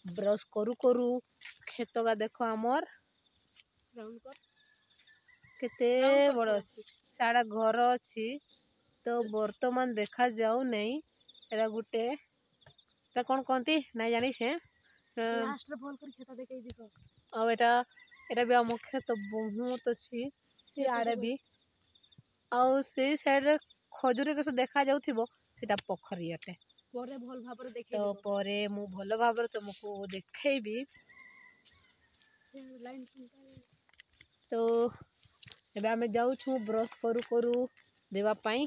Brush करू करू खेत का देख आमर केते बड़ अच्छी साड़ा घर अच्छी तो बर्तमान देखा जाऊ नहीं एरा गुटे कौन कहती नहीं जानी से लास्ट रे भल कर खेत देखै दिखो और एटा भी आम खेत बहुत अच्छी आड़े भी आउ से साइड रे खजूरी के देखा जाउथिबो सेटा पोखरी अटे परे भल भाबरे देखै तो परे मु भल भाबरे तुमको देखैबी लाइन तो एबे आमे जाऊ छु ब्रश करू करू देवा पाई।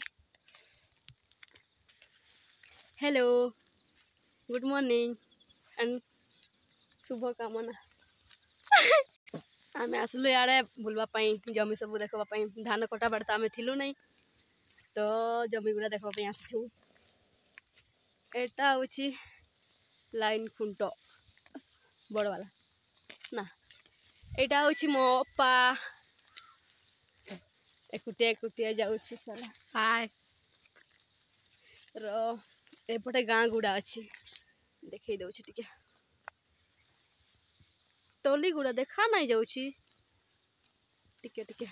हेलो गुड मॉर्निंग एंड शुभ कामना आमे आसलु यारे बुलवा पाई जमी सब देखबा पाई धान कटा बाड़ता आमे थिलु नहीं तो जमी गुड़ा देखबा पाई आसछु एटा होची लाइन खुंटो बड़ वाला ना एटा होची मो पा एकुटिया एकुटिया जाउची साला हाय रो एपटे गाँ गुड़ा अच्छी देखई दउची टिके टोली गुड़ा देखा नहीं जाउची टिके टिके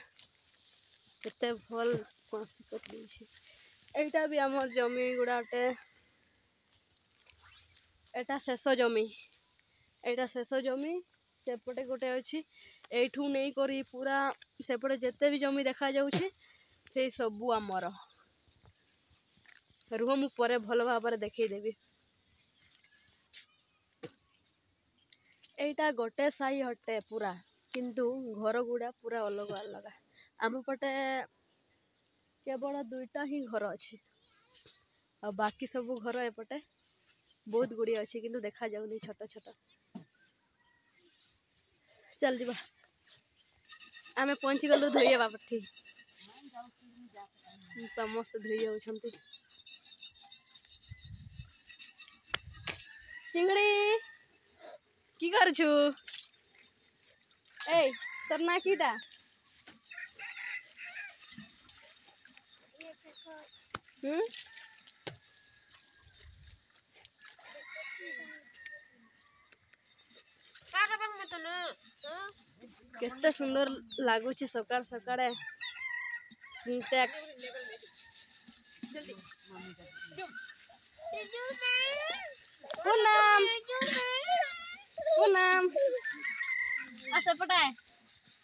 केते भल कोसी कर देछि एटा भी हमर जमी गुड़ाटे एटा शेष जमी एटा शेष जमी सेपटे गोटे अच्छी एठू नहीं करी पूरा सेपटे जेते भी जमी देखा जाउची से सबू आमर रुह मु परे भल भाबरे देखई देबी एटा गोटे साई हटे पूरा किंतु घर गुड़ा पूरा अलग अलग आम पटे केवल दुईटा ही घर अच्छी और बाकी सब घर एपटे बहुत गुड़ी अच्छी किंतु देखा जाउनी छोट छोट चल जीवा आमे पहुंची गलु धोई बापठी समस्त धोई होउछंती चिंगड़ी की करछु ए तोर ना कीटा केते सुंदर लागुची सकाळ सकाळे सिंटेक्स पूनम पूनम आसे पटाय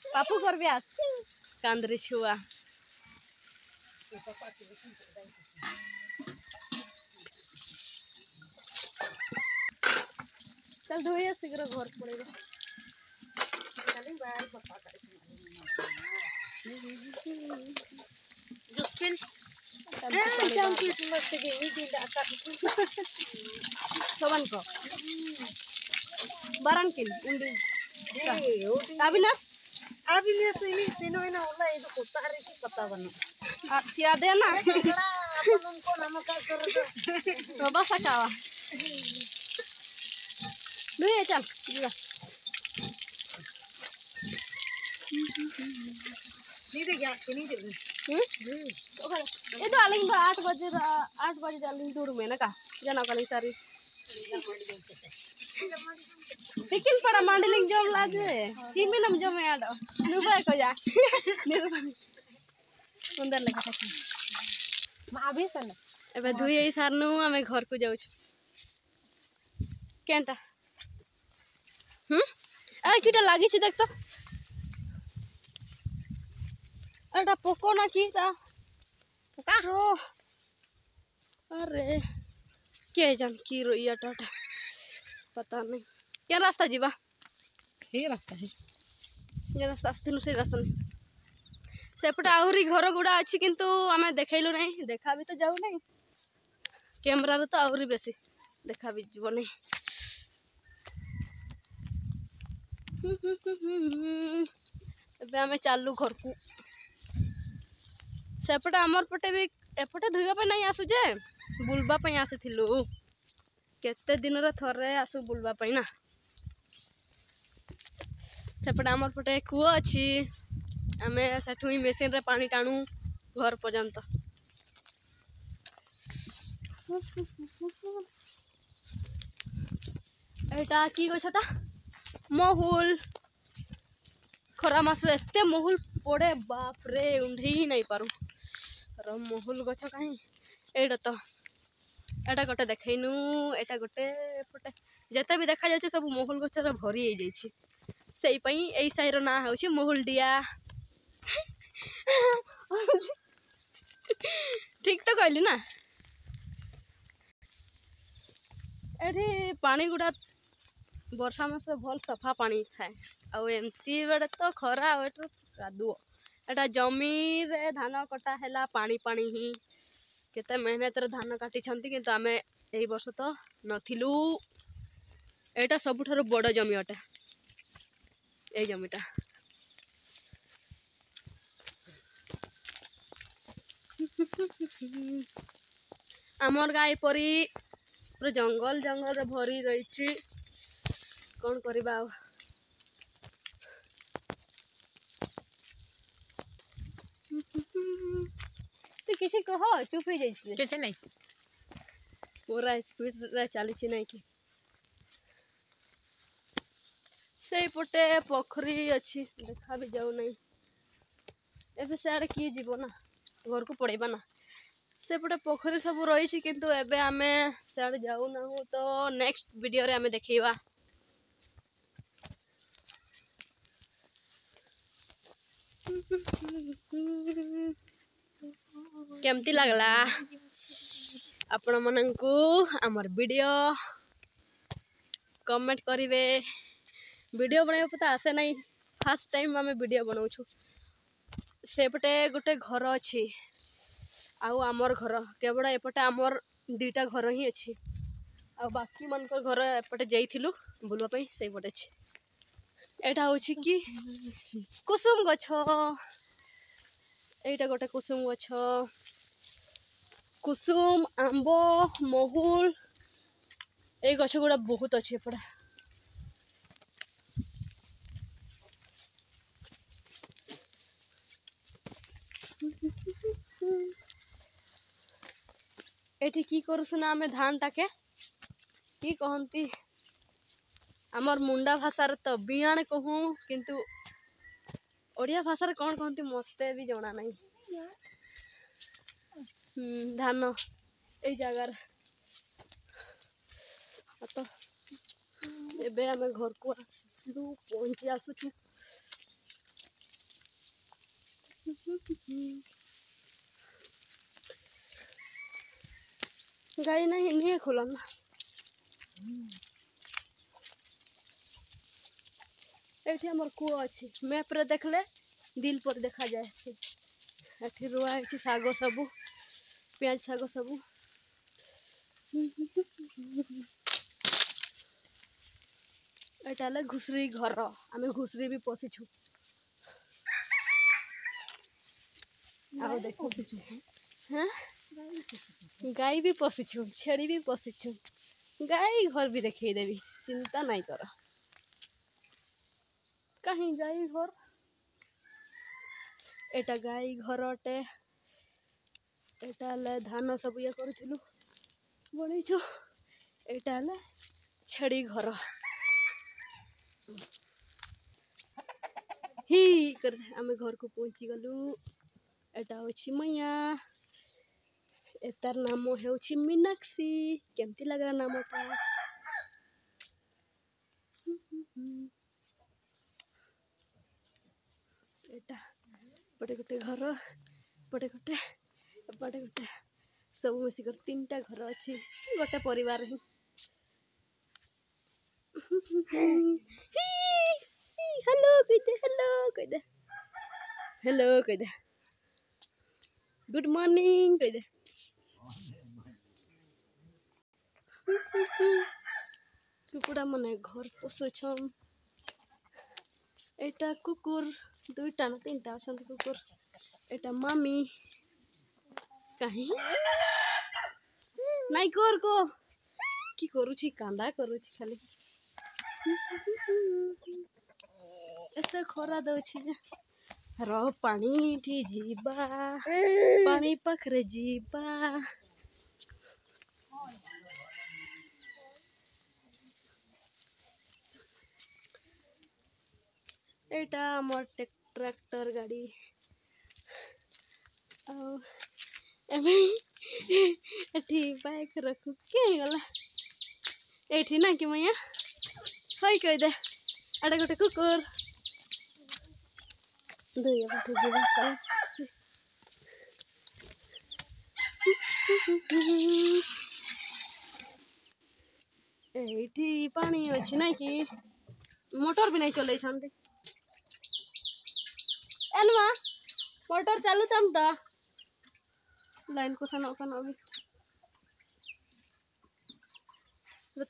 पापू कर भी आस कांदरी छुआ चल धोइए शीघ्र घर पड़ेगा soban ko baran kin undi abina sini sino ina ulla idu kota hari ki kota banu tia de na apun ko namaka karo to basa kawa lu ya chal juga ये तो आलिंग 8 बजे आलिंग दूर में ना का जना कलिंग सारी लेकिन पड़ा मांडलिंग जम लागे की मिलम जम याडो नुबा को जा सुंदर लगा था मां भी सन एबे धुई एई सारनु हमें घर को जाउ छ केनता आ कीटा लागी छ देख तो एटा पोको ना की ता पोका अरे के जान की रोइया टाटा पता नहीं क्या रास्ता जीवा हे रास्ता है ये रास्ता आस्तिनु से रास्ता नहीं सेपटे आहुरी घर गुड़ा अच्छी किंतु आमे देखैलु नहीं देखा भी तो जाऊ नहीं कैमरा रे तो आहुरी बेसी देखा भी जीव नहीं एबे आमे चालू घर को सेपटे आमर पटे भी एपटे धुइबा पे नहीं आसु जे बुलबा पे आसीथिलु केते दिन रे थरे आसु बुलबा पे ना सेपटे आमर पटे कुआ अछि आमे सेठु ही मशीन रे पानी टाणु घर पर्यंत ଏଇଟା କି ଗଛଟା ମହୁଲ ଖରା ମାସରେ ଏତେ ମହୁଲ ପଡେ ବାପରେ ଉଣ୍ଡେଇ ହିଁ ନାଇଁ ପାରୁ ମହୁଲ ଗଛ କାହିଁ ଏଇଟା ତ ଏଇଟା ଗୋଟେ ଦେଖେଇନୁ ଏଇଟା ଗୋଟେ ଏପଟେ ଯେତେ ବି ଦେଖାଯାଉଛି ସବୁ ମହୁଲ ଗଛରେ ଭରି ହେଇଯାଇଛି ସେଇପାଇଁ ଏଇ ସାହିର ନାଁ ହେଉଛି ମହୁଲଡିଆ ଠିକ ତ କହିଲି ନା ଏଠି ପାଣି ଗୁଡା ବର୍ଷା ମାସରେ ଭଲ ସଫା ପାଣି ଥାଏ ଆଉ ଏମିତି ବେଳେ ତ ଖରା ଆଉ ଏଠୁ କାଦୁଅ ଏଟା ଜମିରେ ଧାନ କଟା ହେଲା ପାଣି ପାଣି ହିଁ କେତେ ମେହନତରେ ଧାନ କାଟିଛନ୍ତି କିନ୍ତୁ ଆମେ ଏଇ ବର୍ଷ ତ ନଥିଲୁ ଏଇଟା ସବୁଠାରୁ ବଡ଼ ଜମି ଅଟେ ଏଇ ଜମିଟା ଆମର ଗାଁ ଏପରି ପୁରା ଜଙ୍ଗଲ ଜଙ୍ଗଲରେ ଭରି ରହିଛି କଣ କରିବା ଆଉ ତୁ କିଛି କହ ଚୁପ ହେଇଯାଇଛି କିଛି ନାଇଁ ପୁରା ସ୍ପିଡରେ ଚାଲିଛି ନାଇଁ କି ସେଇପଟେ ପୋଖରୀ ଅଛି ଦେଖା ବି ଯାଉନାହିଁ ଏବେ ସେଆଡେ କିଏ ଯିବ ନା ଘରକୁ ପଳେଇବା ନା ସେପଟେ ପୋଖରୀ ସବୁ ରହିଛି କିନ୍ତୁ ଏବେ ଆମେ ସେଆଡେ ଯାଉନାହୁଁ ତ ନେକ୍ସଟ ଭିଡିଓରେ ଆମେ ଦେଖେଇବା କେମିତି ଲାଗଲା ଆପଣ ମାନଙ୍କୁ ଆମର ଭିଡିଓ कमेंट करेंगे वीडियो बनाइबा तो आसे नहीं फर्स्ट टाइम आम वीडियो बनाऊँ सेपटे गोटे घर अच्छी आउ आमर घर केवल एपटे आमर दुईटा घर ही अच्छी आ बाकी मान घर एपटे जाइलु बुलवाई से पटे अच्छे एटा हूँ कि कुसुम गछ एटा गोटे कुसुम गछ कुसुम आंब महुल ये गछ गुड़ा बहुत अच्छे एपटे एठी की करूसुना आमे धान टाके की कहंती आमर मुंडा भाषा तो बियाण कहूँ किंतु ओडिया भाषा कौन कहती मते भी जना नहीं धान ए जगार तो एबे आमे घर को आसलु पहुंची आसुछु गाई नहीं नहीं खोलन एठी हमर कुआ अछि मैप रे देखले दिल पर देखा जाए एठी रुआ है साग सबू प्याज साग सबू एटाले घुसरी घर आमे घुसरी भी पशिछु आओ देखो हां गाय भी पशिछु छेड़ी भी पशिछु गाय घर भी देखई देवी चिंता नहीं कर कहीं गाय घर एटा गाय घर अटे एटाले धान सब ये करूथिलु बणीछु एटाले छेड़ी घर ही कर आमे घर को पहुंची गलु एटा होछि मैया एतार नाम हेउछि मीनाक्षी केमती लागला नामटा एटा पटे गोटे घर पटे गोटे सब मिसी कर तीनटा घर अछि गोटे परिवार ही हेलो कह दे गुड मॉर्निंग कह दे कुकुड़ा मने घर पोसुछन एटा कुकुर दुईटा ना तीनटा अछन कुकुर एटा मामी कहीं नाई कर को की करूची कांदा करूची खाली एते खरा दउछि जे रो पानी ठी जीबा पानी पाखरे जीबा एटा हमर ट्रैक्टर गाड़ी ଆଉ ଏବେ ଏଠି ବାଇକ୍ ରଖୁ କିଏ ହେଇଗଲା ଏଇଠି ନା କି ମାୟା ହଇ କହିଦେ ଆଡ଼େ ଗୋଟେ କୁକୁର ଦୁଇ ପଟେ ଯିବା ଏଇଠି ପାଣି ଅଛି ନାଇଁ କି मोटर भी नहीं चले एलवा मोटर चालू तम तो लाइन को सनो कनो भी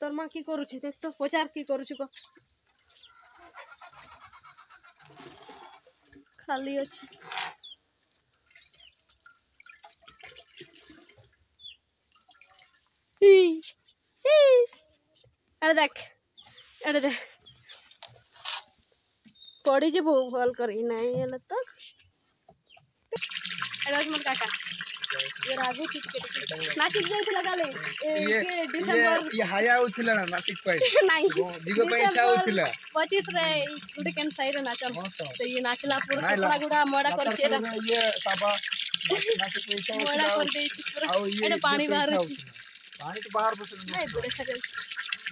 तोर माँ की करूछि देख तो पचार की करूछि को खाली अछि अरे देख पड़ी जे भल करी नहीं हेले तो अरे मोर काका ये रागु चिटके नाचिक जाइथिला गाले के डिसेंबर ये हाया होथिला ना नाचिक पाई नहीं दिगो पाई इच्छा होथिला 25 रे गुडे केन साइड नाचम तो ये नाचला पूरा कपड़ा गुडा मोड़ा कर छे ये साबा नाचिक इच्छा मोड़ा कर दे पूरा अरे पानी बाहर पानी तो बाहर बस नहीं गुडे छे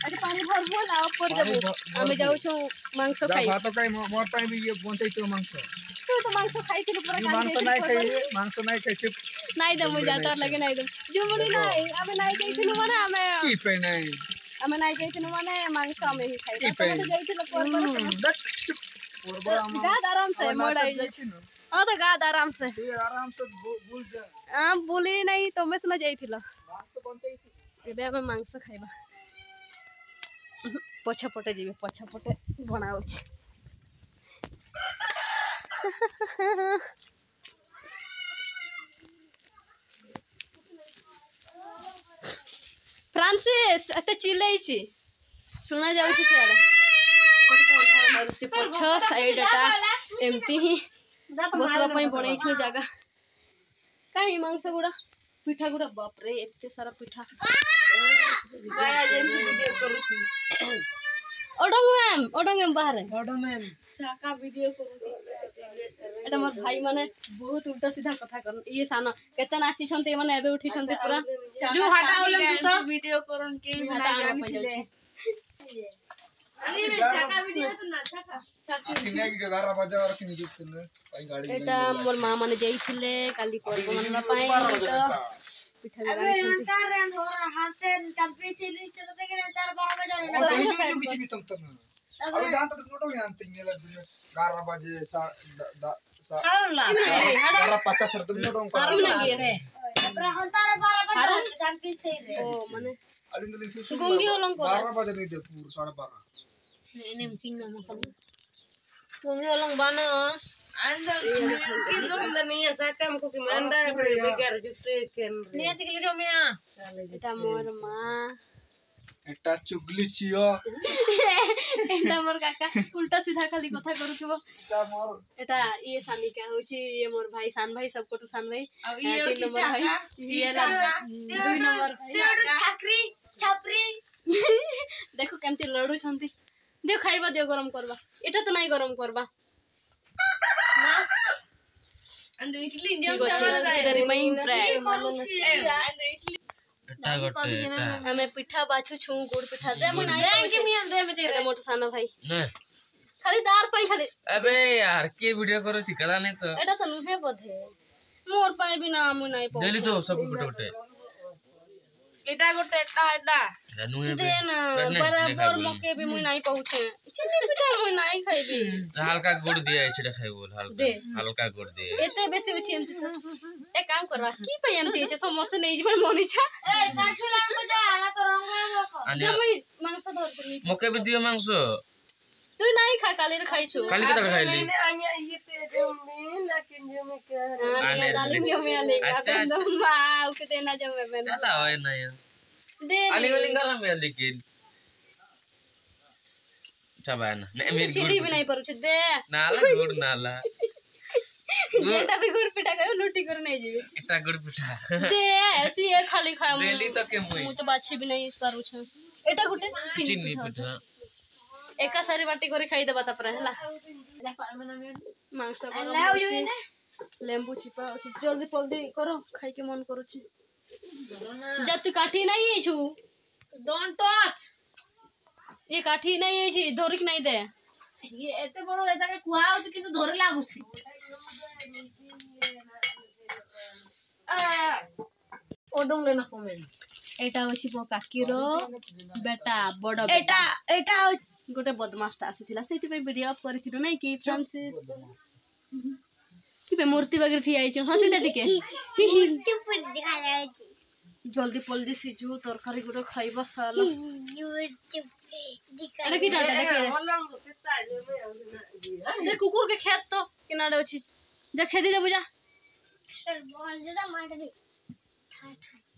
अरे पानी भर बोल आओ पर जब हमें जाऊ छु मांस खाई भात काई मोर पाई भी ये पहुंचाई तो मांस तू तो मांस खाई थी पूरा मांस नहीं खाई नहीं दम मुझे तो लगे नहीं दम जुमुड़ी नहीं हमें नहीं गई थी माने हमें की पे नहीं हमें नहीं गई थी माने मांस हमें ही खाई तो तो गई थी पर गाद आराम से मोड़ाई हां तो गाद आराम से भूल जा हां बोली नहीं तो मैं सुना जाई थिला मांस पहुंचाई थी एबे हमें मांस खाइबा पछा पटे जीवे पछा पटे बनाउ छी फ्रांसिस एते चिल्लाई छी सुना जाउ छी सेडा से पछा साइड टा एमती ही बसवा पई बनै छी जगह काई मांस गुडा पिठा गुडा बाप रे एते सारा पिठा गाया जेमती वीडियो करू छी ओडंग मैम बाहर है ओडंग मैम छाका वीडियो करू छी एटा मोर भाई माने बहुत उल्टा सीधा कथा करन ये सानो केतन आछि छन्ते माने एबे उठी छन्ते पूरा जो हटाओले तो वीडियो करन के हटा जानिले अरे छाका वीडियो तो ना छाका आतिने की 11 बजे और कि निजुत ने भाई गाड़ी एटा मोर मां माने जाइथिले काली पर्व मनवा पाई तो पिठा गाड़ी छन्ते तार रेन हो हाथे चंपी सिली से तो के तार 12 बजे और कुछ भी तुम अरे दान तो नोटो यहां तीन 11 बजे सा हारला हड़ा 50 रुपए नोटो हार नहीं रे हम तार 12 बजे चंपी से रे ओ माने अलिंदली गुंगी होलंग को 12 बजे नहीं दे पूर 12:30 एने किंग ना मसल गुंगी होलंग बाना अंदर की जोंद नहीं है साकम को कि मंदा बेगर जुटे केन नियत के जो मिया एटा मोर मां एटा चुगली छियो एटा मोर काका उल्टा सीधा खाली कथा करूछबो एटा मोर एटा ये सानिका होची ये मोर भाई सान भाई सब कोटो सान भाई अब ये की भाई ये ला 2 नंबर छाकरी छापरी देखो केमती लडू छंती देख खाइबा दे गरम करबा एटा तो नहीं गरम करबा अंदर इडली इंडिया इधर में फ्राई अंदर इडली हमें पिठा बाछु छु गुड़ पिठा दे मन आई के मियन दे में तेरे मोटो सानो भाई ना खाली दार पाई खाली अबे यार के वीडियो करो चिकला नहीं तो एटा तो नुहे बधे मोर पाई बिना मु नहीं पाऊ डेली तो सब गुटे गुटे एटा गोटे एटा नुए दे ना बराबर मके भी मु नहीं पाउछे चिनी पिठा मु नहीं खाइबी हल्का गुड़ दिया छडा खाइ बोल दे हल्का गुड़ दिया एते बेसी उछि एमती ए काम करवा की पे एमती छे समस्त नहीं जीवन मन इच्छा ए दाछुलान को जा आना तो रंग में जे मु मांस धर देनी मके भी दियो मांस तू नहीं खा काली रे खाइ छु खाली केटा खाइली आया ये पे जो में ना कि जो में के आने डालिंग जो में ले अच्छा, अपन तो मां के देना जो में चला होय ना यार दे आली वाली गरम है लेकिन चबाना नहीं मेरी चिली भी नहीं परुछ दे नाला गुड़ नाला जेटा भी गुड़ पिठा कयो लूटी कर नहीं जीवे एटा गुड़ पिठा दे ऐसी है खाली खाए डेली तो के मुई मु तो बाछी भी नहीं परुछ एटा गुटे चिन्नी पिठा एका सारी बाटी करे खाई देबा तापर हला मांस गरम होची लेंबू चिपा होची जल्दी जल्दी करो खाई के मन करूची जब तू काठी नहीं है छु डोंट टच ये काठी नहीं है छि धोरिक नहीं दे ये एते बड़ एटा के खुआ होची किंतु धरे लागुची ओडंग लेना कमेन एटा होची मो काकीर बेटा बड़ एटा एटा गोटे बदमाशटा आसीथिला सेति पे वीडियो अप करिथिलो नै कि फ्रांसिस कि मूर्ति वगैरह ठिया आइछ हसी दे टिके जल्दी जल्दी सिझू तरकारी गुडो खाइबा साला अरे की डाटा देखे दे कुकुर के खेत तो किनारे अछि जा खेदी दे बुझा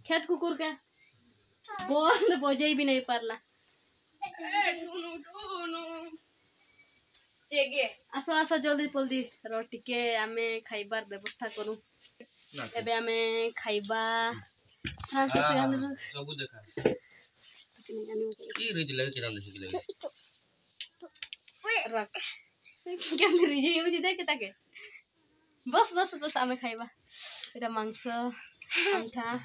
खेत कुकुर के बोल बजई भी नहीं पारला आसो आसो जल्दी जल्दी रोटी के आमे खाइबार व्यवस्था करू एबे आमे खाइबा फ्रांसिस गाने सब देखा की रीति लगे किरान देखि लगे रख क्या रिजे यूज दे के ताके बस बस बस आमे खाइबा एटा मांस आमठा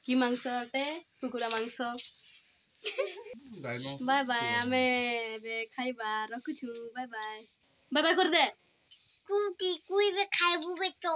की मांस अटे कुकुड़ा मांस बाय बाय आमे बे खाइबा रखुछु बाय बाय बाय बाय कर दे कुई बे खाइबू बे तो